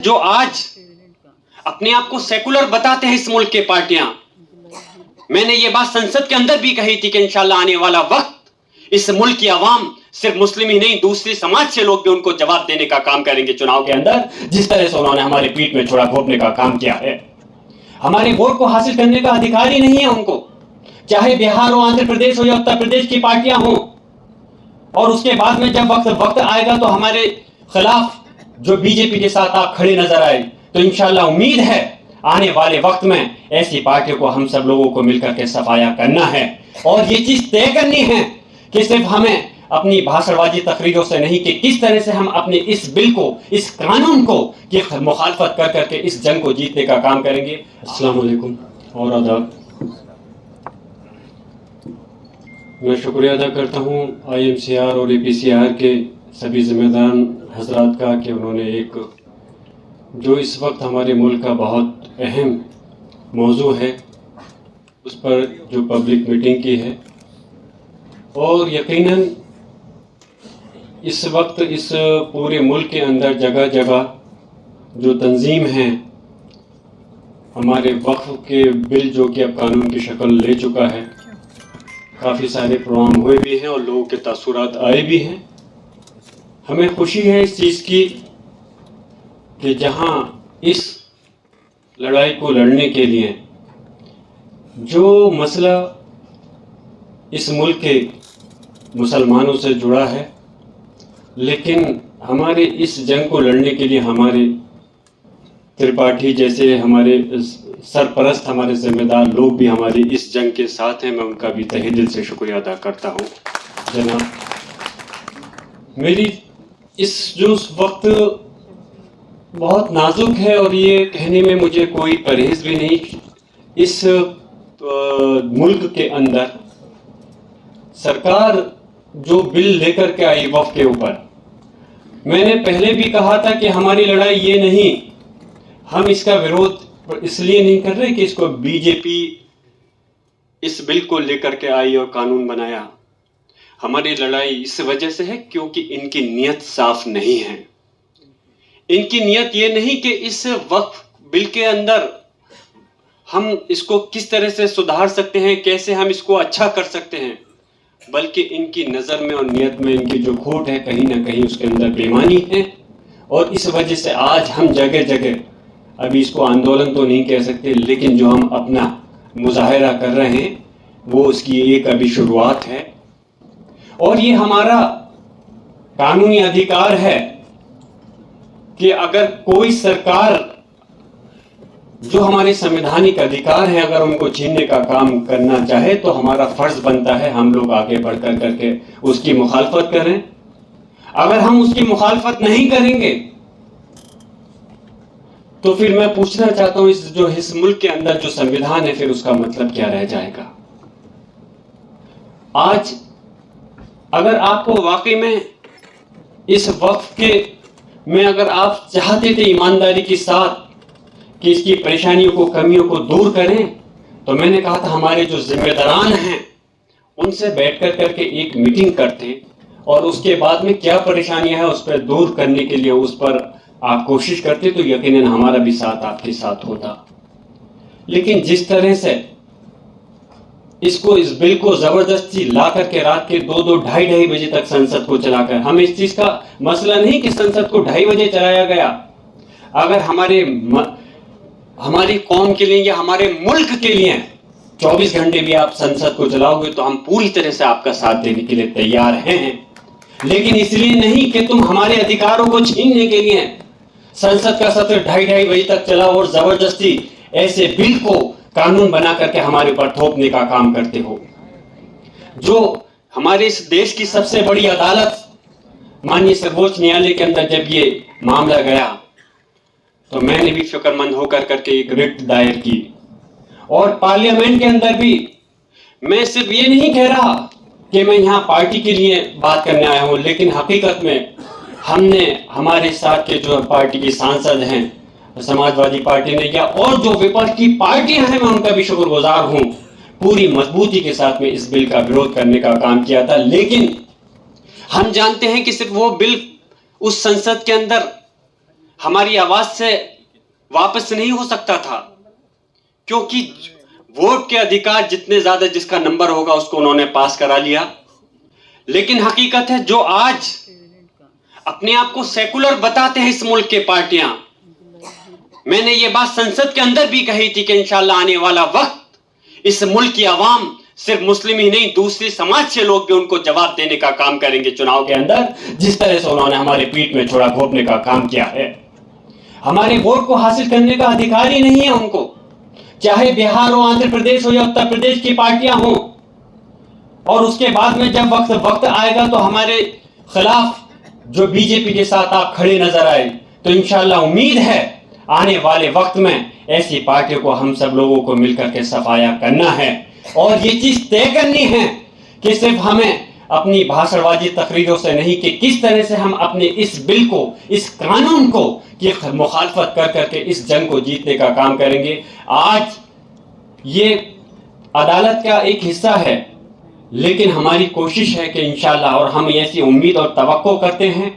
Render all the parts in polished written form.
जो आज अपने आप को सेकुलर बताते हैं इस मुल्क के पार्टियां। मैंने ये बात संसद के अंदर भी कही थी कि इंशाल्लाह आने वाला वक्त इस मुल्क की आवाम सिर्फ मुस्लिम ही नहीं, दूसरी समाज से लोग भी उनको जवाब देने का काम करेंगे चुनाव के अंदर, जिस तरह से उन्होंने हमारे पीठ में छोड़ा घोंपने का काम किया है। हमारे वोट को हासिल करने का अधिकार ही नहीं है उनको, चाहे बिहार हो, आंध्र प्रदेश हो या उत्तर प्रदेश की पार्टियां हों। और उसके बाद में जब वक्त आएगा तो हमारे खिलाफ जो बीजेपी के साथ आप खड़े नजर आए, तो इंशाल्लाह उम्मीद है आने वाले वक्त में ऐसी पार्टियों को हम सब लोगों को मिलकर के सफाया करना है। और ये चीज तय करनी है कि सिर्फ हमें अपनी भाषणबाजी तकरीरों से नहीं, कि किस तरह से हम अपने इस बिल को, इस कानून को की मुखालफत कर करके इस जंग को जीतने का काम करेंगे। अस्सलाम वालेकुम और आदाब। मैं शुक्रिया अदा करता हूँ IMCR और APCR के सभी जिम्मेदार हजरात का कि उन्होंने एक जो इस वक्त हमारे मुल्क का बहुत अहम मौजू है उस पर जो पब्लिक मीटिंग की है। और यकीनन इस वक्त इस पूरे मुल्क के अंदर जगह जगह जो तंजीम हैं, हमारे वक्फ के बिल जो कि अब कानून की शक्ल ले चुका है, काफ़ी सारे प्रोग्राम हुए भी हैं और लोगों के तासुरात आए भी हैं। हमें खुशी है इस चीज़ की कि जहां इस लड़ाई को लड़ने के लिए जो मसला इस मुल्क के मुसलमानों से जुड़ा है, लेकिन हमारे इस जंग को लड़ने के लिए हमारे त्रिपाठी जैसे हमारे सरपरस्त, हमारे जिम्मेदार लोग भी हमारी इस जंग के साथ हैं। मैं उनका भी तहे दिल से शुक्रिया अदा करता हूँ। जनाब, मेरी इस जो वक्त बहुत नाजुक है और ये कहने में मुझे कोई परहेज भी नहीं, इस मुल्क के अंदर सरकार जो बिल लेकर के आई वक्फ के ऊपर, मैंने पहले भी कहा था कि हमारी लड़ाई ये नहीं, हम इसका विरोध इसलिए नहीं कर रहे कि इसको बीजेपी इस बिल को लेकर के आई और कानून बनाया। हमारी लड़ाई इस वजह से है क्योंकि इनकी नीयत साफ नहीं है। इनकी नीयत ये नहीं कि इस वक्फ बिल के अंदर हम इसको किस तरह से सुधार सकते हैं, कैसे हम इसको अच्छा कर सकते हैं, बल्कि इनकी नज़र में और नीयत में इनकी जो खोट है, कहीं ना कहीं उसके अंदर बेईमानी है। और इस वजह से आज हम जगह जगह, अभी इसको आंदोलन तो नहीं कह सकते, लेकिन जो हम अपना मुजाहरा कर रहे हैं वो उसकी एक अभी शुरुआत है। और ये हमारा कानूनी अधिकार है कि अगर कोई सरकार जो हमारे संवैधानिक अधिकार है, अगर उनको छीनने का काम करना चाहे तो हमारा फर्ज बनता है हम लोग आगे बढ़कर करके उसकी मुखालफत करें। अगर हम उसकी मुखालफत नहीं करेंगे तो फिर मैं पूछना चाहता हूं, इस मुल्क के अंदर जो संविधान है, फिर उसका मतलब क्या रह जाएगा। आज अगर आपको वाकई में इस वक्फ के में अगर आप चाहते थे ईमानदारी के साथ कि इसकी परेशानियों को, कमियों को दूर करें, तो मैंने कहा था हमारे जो जिम्मेदारान हैं उनसे बैठकर करके एक मीटिंग करते और उसके बाद में क्या परेशानियां हैं उस पर दूर करने के लिए उस पर आप कोशिश करते, तो यकीनन हमारा भी साथ आपके साथ होता। लेकिन जिस तरह से इस बिल को जबरदस्ती ला करके रात के 2-2, ढाई बजे तक संसद को चलाकर, हमें इस चीज का मसला नहीं कि संसद को 2:30 बजे चलाया गया। अगर हमारी कौम के लिए या हमारे मुल्क के लिए 24 घंटे भी आप संसद को चलाओगे तो हम पूरी तरह से आपका साथ देने के लिए तैयार हैं। लेकिन इसलिए नहीं कि तुम हमारे अधिकारों को छीनने के लिए संसद का सत्र 2:30 बजे तक चलाओ और जबरदस्ती ऐसे बिल को कानून बना करके हमारे ऊपर थोपने का काम करते हो। जो हमारे इस देश की सबसे बड़ी अदालत माननीय सर्वोच्च न्यायालय के अंदर जब ये मामला गया तो मैंने भी फिक्रमंद होकर करके एक रिट दायर की। और पार्लियामेंट के अंदर भी मैं सिर्फ ये नहीं कह रहा कि मैं यहाँ पार्टी के लिए बात करने आया हूँ, लेकिन हकीकत में हमने हमारे साथ के जो पार्टी के सांसद हैं, समाजवादी पार्टी ने या और जो विपक्ष की पार्टियां हैं, मैं उनका भी शुक्रगुजार हूं, पूरी मजबूती के साथ में इस बिल का विरोध करने का काम किया था। लेकिन हम जानते हैं कि सिर्फ वो बिल उस संसद के अंदर हमारी आवाज से वापस नहीं हो सकता था, क्योंकि वोट के अधिकार जितने ज्यादा जिसका नंबर होगा उसको उन्होंने पास करा लिया। लेकिन हकीकत है जो आज अपने आप को सेकुलर बताते हैं इस मुल्क के पार्टियां, मैंने ये बात संसद के अंदर भी कही थी कि इंशाल्लाह आने वाला वक्त इस मुल्क की आवाम सिर्फ मुस्लिम ही नहीं दूसरे समाज से लोग भी उनको जवाब देने का काम करेंगे चुनाव के अंदर, जिस तरह से उन्होंने हमारे पीठ में छोड़ा घोंपने का काम किया है। हमारे वोट को हासिल करने का अधिकार ही नहीं है उनको, चाहे बिहार हो, आंध्र प्रदेश हो या उत्तर प्रदेश की पार्टियां हो। और उसके बाद में जब वक्त आएगा तो हमारे खिलाफ जो बीजेपी के साथ आप खड़े नजर आए, तो इंशाल्लाह उम्मीद है आने वाले वक्त में ऐसी पार्टियों को हम सब लोगों को मिलकर के सफाया करना है और ये चीज तय करनी है कि सिर्फ हमें अपनी भाषणबाजी तकरीरों से नहीं कि किस तरह से हम अपने इस बिल को, इस कानून को की मुखालफत कर करके इस जंग को जीतने का काम करेंगे। आज ये अदालत का एक हिस्सा है, लेकिन हमारी कोशिश है कि इंशाल्लाह, और हम ऐसी उम्मीद और तवक्को करते हैं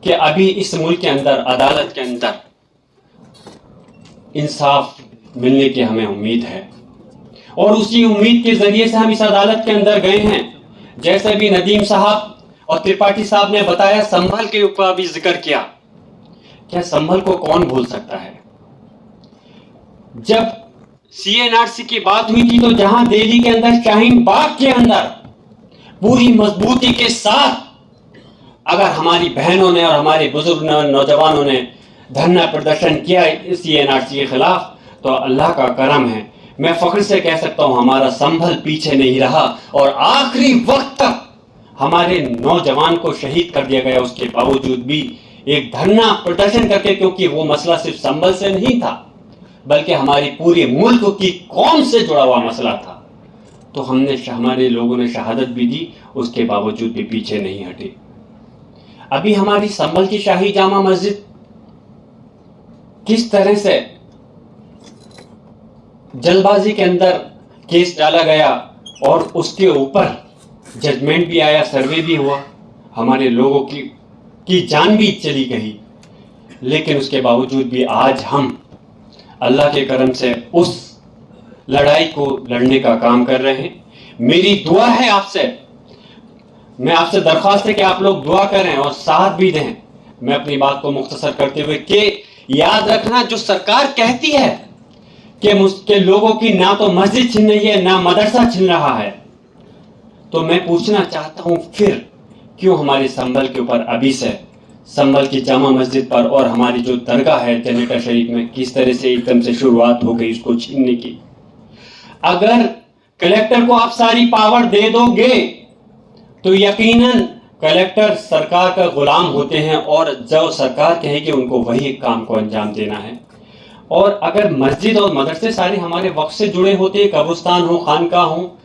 कि अभी इस मुल्क के अंदर अदालत के अंदर इंसाफ मिलने की हमें उम्मीद है और उसी उम्मीद के जरिए से हम इस अदालत के अंदर गए हैं। जैसे भी नदीम साहब और त्रिपाठी साहब ने बताया, संभल के ऊपर भी जिक्र किया, क्या संभल को कौन भूल सकता है। जब CNRC की बात हुई थी तो जहां दिल्ली के अंदर शाहीन बाग के अंदर पूरी मजबूती के साथ अगर हमारी बहनों ने और हमारे बुजुर्ग नौजवानों ने धरना प्रदर्शन किया CNRC के खिलाफ, तो अल्लाह का करम है, मैं फख्र से कह सकता हूं हमारा संभल पीछे नहीं रहा और आखिरी वक्त तक हमारे नौजवान को शहीद कर दिया गया। उसके बावजूद भी एक धरना प्रदर्शन करके, क्योंकि वो मसला सिर्फ संभल से नहीं था बल्कि हमारी पूरे मुल्क की कौम से जुड़ा हुआ मसला था, तो हमारे लोगों ने शहादत भी दी, उसके बावजूद भी पीछे नहीं हटे। अभी हमारी संभल की शाही जामा मस्जिद किस तरह से जल्दबाजी के अंदर केस डाला गया और उसके ऊपर जजमेंट भी आया, सर्वे भी हुआ, हमारे लोगों की जान भी चली गई, लेकिन उसके बावजूद भी आज हम अल्लाह के करम से उस लड़ाई को लड़ने का काम कर रहे हैं। मेरी दुआ है आपसे, मैं आपसे दरख्वास्त है कि आप लोग दुआ करें और साथ भी दें। मैं अपनी बात को मुख्तसर करते हुए कि याद रखना, जो सरकार कहती है कि मुझके लोगों की ना तो मस्जिद छीन रही है ना मदरसा छीन रहा है, तो मैं पूछना चाहता हूं फिर क्यों हमारे संभल के ऊपर अभी से संभल की जामा मस्जिद पर और हमारी जो दरगाह है जनरेटर शरीफ में किस तरह से एकदम से शुरुआत हो गई उसको छीनने की। अगर कलेक्टर को आप सारी पावर दे दोगे तो यकीनन कलेक्टर सरकार का गुलाम होते हैं और जो सरकार कहेगी उनको वही काम को अंजाम देना है। और अगर मस्जिद और मदरसे सारे हमारे वक्त से जुड़े होते, कब्रिस्तान हो, खानका हो,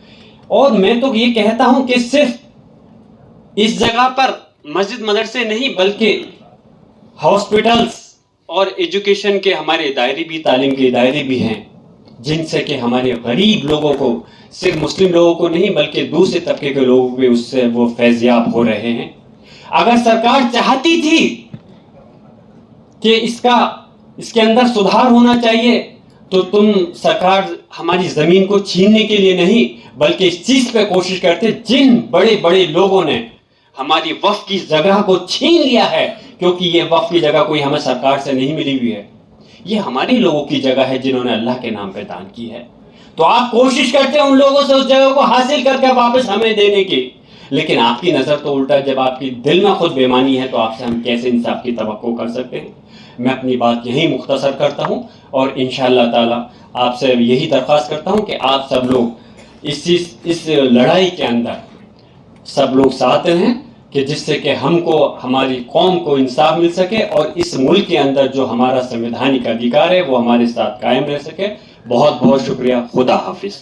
और मैं तो ये कहता हूं कि सिर्फ इस जगह पर मस्जिद मदरसे नहीं बल्कि हॉस्पिटल्स और एजुकेशन के हमारे दायरे भी, तालीम के दायरे भी हैं, जिनसे कि हमारे गरीब लोगों को, सिर्फ मुस्लिम लोगों को नहीं बल्कि दूसरे तबके के लोग भी उससे वो फैज़याब हो रहे हैं। अगर सरकार चाहती थी कि इसके अंदर सुधार होना चाहिए, तो तुम सरकार हमारी जमीन को छीनने के लिए नहीं बल्कि इस चीज पे कोशिश करते, जिन बड़े बड़े लोगों ने हमारी वक्फ की जगह को छीन लिया है, क्योंकि ये वक्फ की जगह कोई हमें सरकार से नहीं मिली हुई है, ये हमारी लोगों की जगह है जिन्होंने अल्लाह के नाम पे दान की है। तो आप कोशिश करते हैं उन लोगों से उस जगह को हासिल करके वापस हमें देने की, लेकिन आपकी नजर तो उल्टा, जब आपकी दिल में खुद बेईमानी है तो आपसे हम कैसे इंसाफ की तवक्को कर सकते हैं। मैं अपनी बात यही मुख्तसर करता हूं और इंशाअल्लाह ताला आपसे यही दरख्वास्त करता हूं कि आप सब लोग इस लड़ाई के अंदर सब लोग साथ रहें, कि जिससे कि हमको, हमारी कौम को इंसाफ मिल सके और इस मुल्क के अंदर जो हमारा संवैधानिक अधिकार है वो हमारे साथ कायम रह सके। बहुत बहुत शुक्रिया। खुदा हाफिज।